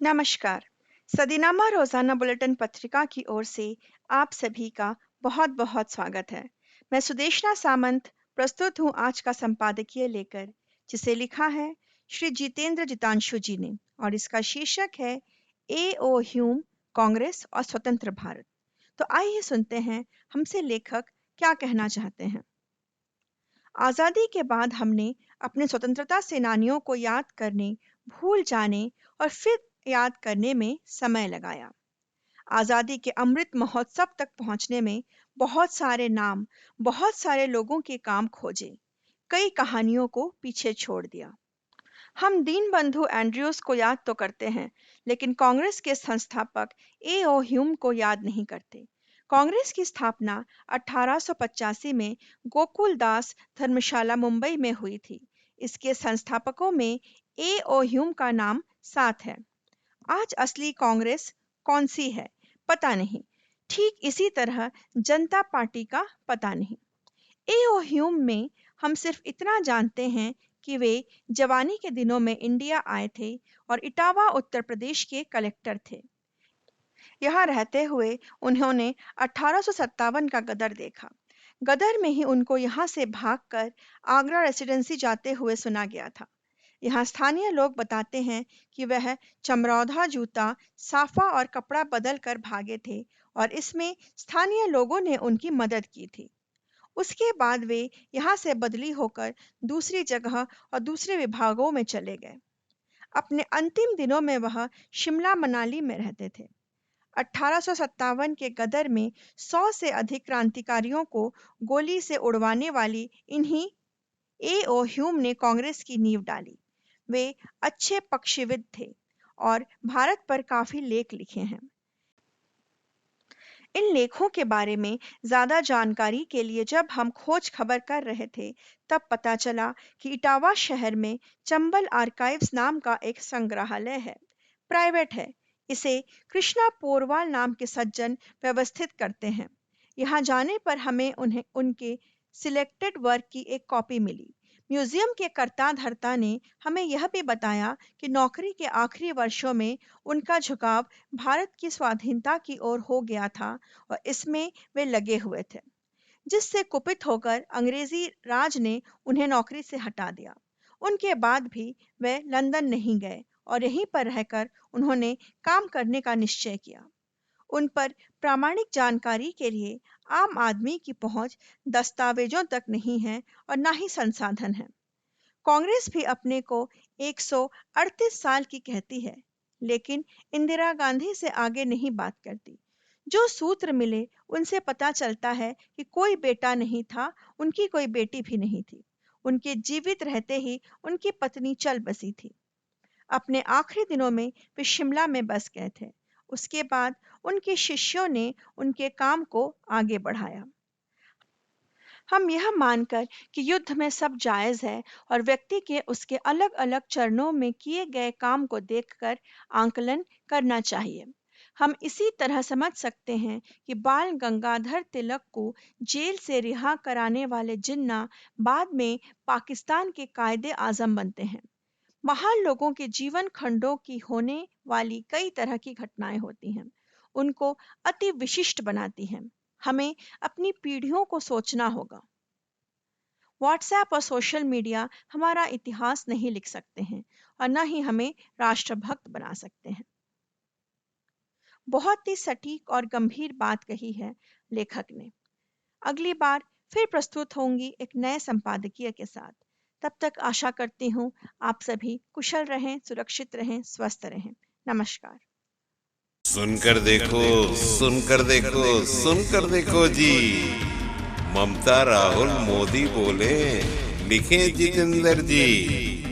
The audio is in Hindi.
नमस्कार। सदीनामा रोजाना बुलेटिन पत्रिका की ओर से आप सभी का बहुत बहुत स्वागत है। मैं सुदेशना सामंत प्रस्तुत हूँ आज का संपादकीय लेकर, जिसे लिखा है श्री जितेंद्र जितांशु जी ने, और इसका शीर्षक है ए ओ ह्यूम, कांग्रेस और स्वतंत्र भारत। तो आइए सुनते हैं हमसे लेखक क्या कहना चाहते हैं। आज़ादी के बाद हमने अपने स्वतंत्रता सेनानियों को याद करने, भूल जाने और फिर याद करने में समय लगाया। आज़ादी के अमृत महोत्सव तक पहुंचने में बहुत सारे नाम, बहुत सारे लोगों के काम खोजे, कई कहानियों को पीछे छोड़ दिया। हम दीनबंधु एंड्रयूज को याद तो करते हैं, लेकिन कांग्रेस के संस्थापक ए ओ ह्यूम को याद नहीं करते। कांग्रेस की स्थापना 1885 में गोकुल दास धर्मशाला मुंबई में हुई थी। इसके संस्थापकों में ए ओ ह्यूम का नाम साथ है। आज असली कांग्रेस कौन सी है पता नहीं, ठीक इसी तरह जनता पार्टी का पता नहीं। एओ ह्यूम में हम सिर्फ इतना जानते हैं कि वे जवानी के दिनों में इंडिया आए थे और इटावा उत्तर प्रदेश के कलेक्टर थे। यहाँ रहते हुए उन्होंने 1857 का गदर देखा। गदर में ही उनको यहाँ से भागकर आगरा रेसिडेंसी जाते हुए सुना गया था। यहाँ स्थानीय लोग बताते हैं कि वह चमरौधा जूता, साफा और कपड़ा बदल कर भागे थे और इसमें स्थानीय लोगों ने उनकी मदद की थी। उसके बाद वे यहाँ से बदली होकर दूसरी जगह और दूसरे विभागों में चले गए। अपने अंतिम दिनों में वह शिमला मनाली में रहते थे। 1857 के गदर में 100 से अधिक क्रांतिकारियों को गोली से उड़वाने वाली इन्हीं ए ओ ह्यूम ने कांग्रेस की नींव डाली। वे अच्छे पक्षीविद थे और भारत पर काफी लेख लिखे हैं। इन लेखों के बारे में ज्यादा जानकारी के लिए जब हम खोज खबर कर रहे थे, तब पता चला कि इटावा शहर में चंबल आर्काइव्स नाम का एक संग्रहालय है। प्राइवेट है। इसे कृष्णा पोरवाल नाम के सज्जन व्यवस्थित करते हैं। यहाँ जाने पर हमें उन्हें उनके सिलेक्टेड वर्क की एक कॉपी मिली। म्यूजियम के कर्ता धर्ता ने हमें यह भी बताया कि नौकरी के आखिरी वर्षों में उनका झुकाव भारत की स्वाधीनता की ओर हो गया था और इसमें वे लगे हुए थे, जिससे कुपित होकर अंग्रेजी राज ने उन्हें नौकरी से हटा दिया। उनके बाद भी वे लंदन नहीं गए और यहीं पर रहकर उन्होंने काम करने का निश्चय किया। उन पर प्रामाणिक जानकारी के लिए आम आदमी की पहुंच दस्तावेजों तक नहीं है और ना ही संसाधन है। कांग्रेस भी अपने को 138 साल की कहती है, लेकिन इंदिरा गांधी से आगे नहीं बात करती। जो सूत्र मिले उनसे पता चलता है कि कोई बेटा नहीं था, उनकी कोई बेटी भी नहीं थी। उनके जीवित रहते ही उनकी पत्नी चल बसी थी। अपने आखिरी दिनों में वे शिमला में बस गए थे। उसके बाद उनके शिष्यों ने उनके काम को आगे बढ़ाया। हम यह मानकर कि युद्ध में सब जायज है और व्यक्ति के उसके अलग अलग चरणों में किए गए काम को देखकर आंकलन करना चाहिए। हम इसी तरह समझ सकते हैं कि बाल गंगाधर तिलक को जेल से रिहा कराने वाले जिन्ना बाद में पाकिस्तान के कायदे आजम बनते हैं। महान लोगों के जीवन खंडों की होने वाली कई तरह की घटनाएं होती हैं, उनको अति विशिष्ट बनाती हैं। हमें अपनी पीढ़ियों को सोचना होगा। व्हाट्सएप और सोशल मीडिया हमारा इतिहास नहीं लिख सकते हैं और न ही हमें राष्ट्रभक्त बना सकते हैं। बहुत ही सटीक और गंभीर बात कही है लेखक ने। अगली बार फिर प्रस्तुत होंगी एक नए संपादकीय के साथ। तब तक आशा करती हूँ आप सभी कुशल रहें, सुरक्षित रहें, स्वस्थ रहें। नमस्कार। सुनकर देखो, सुनकर देखो, सुनकर देखो जी। ममता राहुल मोदी बोले, लिखे जितेंद्र जी।